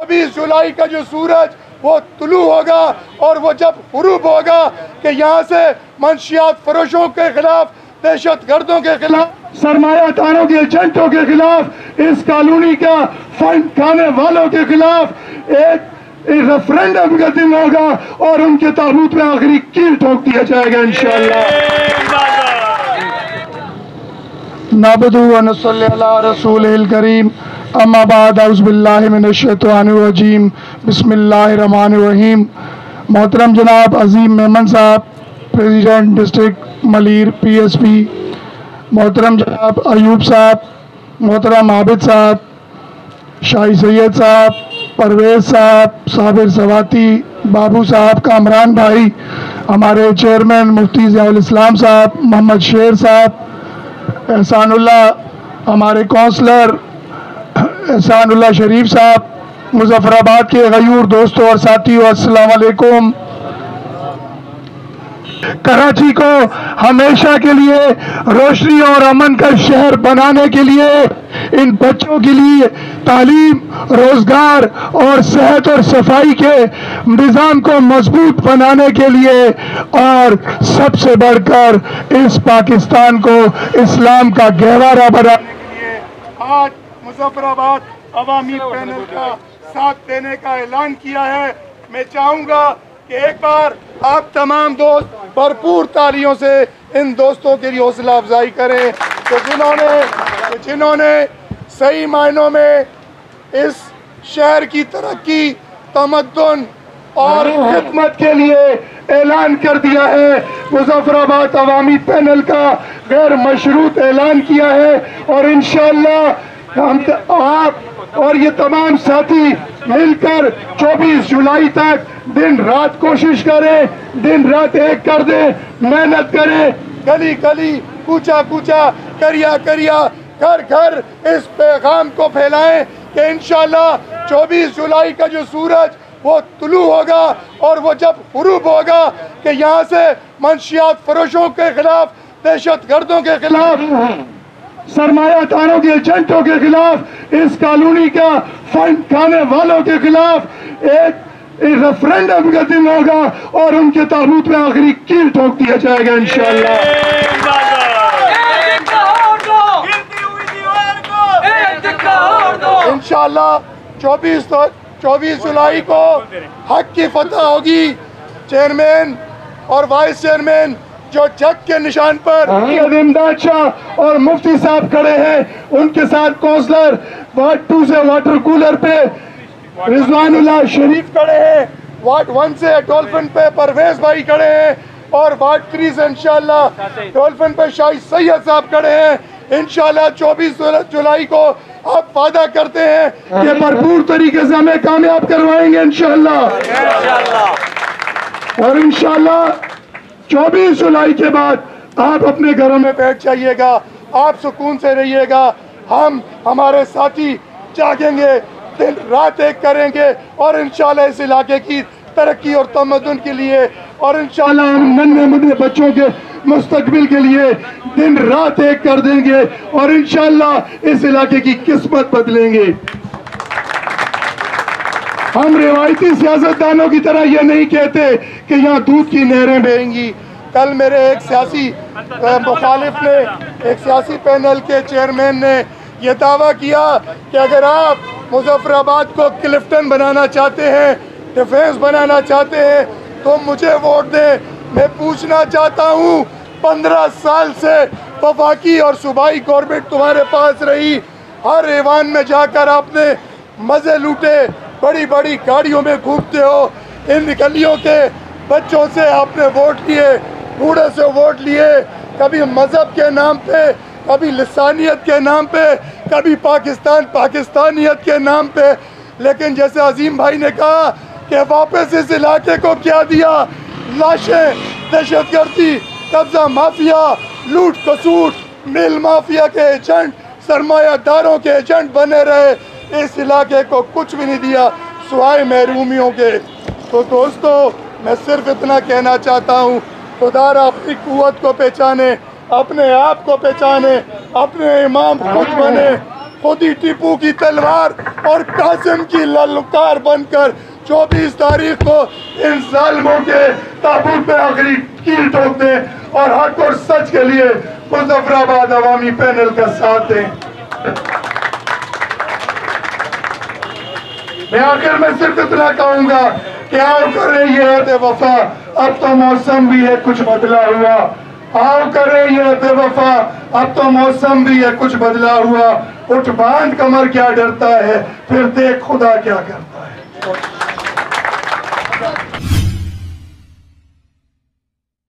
20 जुलाई का जो सूरज वो तुलू होगा और वो जब गुरूब होगा कि यहाँ से मंशियात फरोशों के खिलाफ, दहशत गर्दों के खिलाफ, सरमायादारों के एजेंटों के खिलाफ, इस कॉलोनी का फंड खाने वालों के खिलाफ एक रेफरेंडम का दिन होगा और उनके ताबूत में आखिरी कील ठोक दिया जाएगा इंशाअल्लाह। नाबदु व नसल्ली अला रसूलिल करीम, अम्मा बाद, औज़ु बिल्लाहि मिनश शैतानिर रजीम, बिस्मिल्लाहिर रहमानिर रहीम। मोहतरम जनाब अजीम मेमन साहब, प्रेसिडेंट डिस्ट्रिक्ट मलीर PSP, मोहतरम जनाब अयूब साहब, मोहतरम आबिद साहब, शाही सैयद साहब, परवेज साहब, साबिर सवाती, बाबू साहब, कामरान भाई, हमारे चेयरमैन मुफ्ती ज़ियाउल इस्लाम साहब, मोहम्मद शेर साहब, एहसानुल्लाह, हमारे काउंसलर एहसानुल्लाह शरीफ साहब, मुजफ्फराबाद के गयूर दोस्तों और साथियों, अस्सलाम वालेकुम। कराची को हमेशा के लिए रोशनी और अमन का शहर बनाने के लिए, इन बच्चों के लिए तालीम, रोजगार और सेहत और सफाई के निज़ाम को मजबूत बनाने के लिए और सबसे बढ़कर इस पाकिस्तान को इस्लाम का गहवारा बनाने के लिए आज मुजफ्फराबाद अवामी पैनल का साथ देने का ऐलान किया है। मैं चाहूँगा कि एक बार आप तमाम दोस्त भरपूर तालियों से इन दोस्तों के लिए हौसला अफजाई करें तो जिन्होंने सही मायनों में इस शहर की तरक्की, तमद्दुन और खिदमत के लिए ऐलान कर दिया है। मुजफ्फराबाद अवामी पैनल का गैर मशरूत ऐलान किया है और इंशाअल्लाह हम आप और ये तमाम साथी मिलकर 24 जुलाई तक दिन रात कोशिश करें, दिन रात एक कर दें, मेहनत करें, गली गली, कूचा कूचा, करिया करिया, घर घर इस पैगाम को फैलाएं कि इंशाअल्लाह 24 जुलाई का जो सूरज वो तुलू होगा और वो जब गुरूब होगा कि यहाँ से मंशियात फरोशों के खिलाफ, दहशत गर्दों के खिलाफ, सरमायादारों के एजेंटों के खिलाफ, इस कॉलोनी का फंड खाने वालों के खिलाफ एक रेफरेंडम का दिन होगा और उनके ताबूत में आखिरी कील ठोक दिया जाएगा इंशाअल्लाह। इंशाअल्लाह 24 जुलाई को हक की फतह होगी। चेयरमैन और वाइस चेयरमैन जो जग के निशान पर इमदाद शाह और मुफ्ती साहब खड़े हैं, उनके साथ काउंसलर वार्ड 2 से वाटर कूलर पे रिजवानुल्लाह शरीफ खड़े हैं, वार्ड 1 से डॉल्फिन पे परवेज भाई खड़े हैं और वार्ड 3 से इंशाअल्लाह डॉल्फिन पे शाही सैयद साहब खड़े हैं। इंशाअल्लाह 24 जुलाई को आप वादा करते हैं कि भरपूर तरीके से हमें कामयाब करवाएंगे इंशाअल्लाह। और इंशाअल्लाह 24 जुलाई के बाद आप अपने घरों में बैठ जाइएगा, आप सुकून से रहिएगा। हम हमारे साथी जागेंगे, दिन रात एक करेंगे और इंशाअल्लाह इस इलाके की तरक्की और तमद्दुन के लिए और इंशाअल्लाह हम नन्हे मुन्ने बच्चों के मुस्तकबिल के लिए दिन रात एक कर देंगे और इंशाअल्लाह इस इलाके की किस्मत बदलेंगे। हम रिवायती सियासतदानों की तरह ये नहीं कहते कि यहाँ दूध की नहरें बहेंगी। कल मेरे एक सियासी मुखालिफ ने, एक सियासी पैनल के चेयरमैन ने यह दावा किया कि अगर आप मुजफ्फराबाद को क्लिफ्टन बनाना चाहते हैं, डिफेंस बनाना चाहते हैं तो मुझे वोट दें। मैं पूछना चाहता हूँ, 15 साल से वफाकी और सूबाई गवर्नमेंट तुम्हारे पास रही, हर ऐवान में जाकर आपने मज़े लूटे, बड़ी बड़ी गाड़ियों में घूमते हो, इन गलियों के बच्चों से आपने वोट लिए, बूढ़े से वोट लिए, कभी मज़हब के नाम पे, कभी लिसानियत के नाम पे, कभी पाकिस्तानियत के नाम पे। लेकिन जैसे अजीम भाई ने कहा कि वापस इस इलाके को क्या दिया, लाशें, दहशतगर्दी, कब्जा माफिया, लूट खसूट, मिल माफिया के एजेंट, सरमायादारों के एजेंट बने रहे, इस इलाके को कुछ भी नहीं दिया सुहाय महरूमियों के। तो दोस्तों, मैं सिर्फ इतना कहना चाहता हूँ, खुदारा अपनी कुव्वत को पहचाने, अपने आप को पहचाने, अपने इमाम खुद बने, خود ہی ٹیپو کی تلوار اور قاسم کی للکار بن کر 24 تاریخ کو ان ظالموں کے تابوت میں آخری کیل ٹھوک دیں اور حق اور سچ کے لیے مظفر آباد عوامی پینل کا ساتھ دیں۔ میں آخر میں صرف اتنا کہوں گا کہ آؤ کرے یہ عہد وفا، اب تو موسم بھی ہے کچھ بدلا ہوا۔ آؤ کرے یہ عہد وفا، اب تو موسم بھی ہے کچھ بدلا ہوا۔ اٹھ باندھ کمر کیا ڈرتا ہے، پھر دیکھ خدا کیا کرتا ہے۔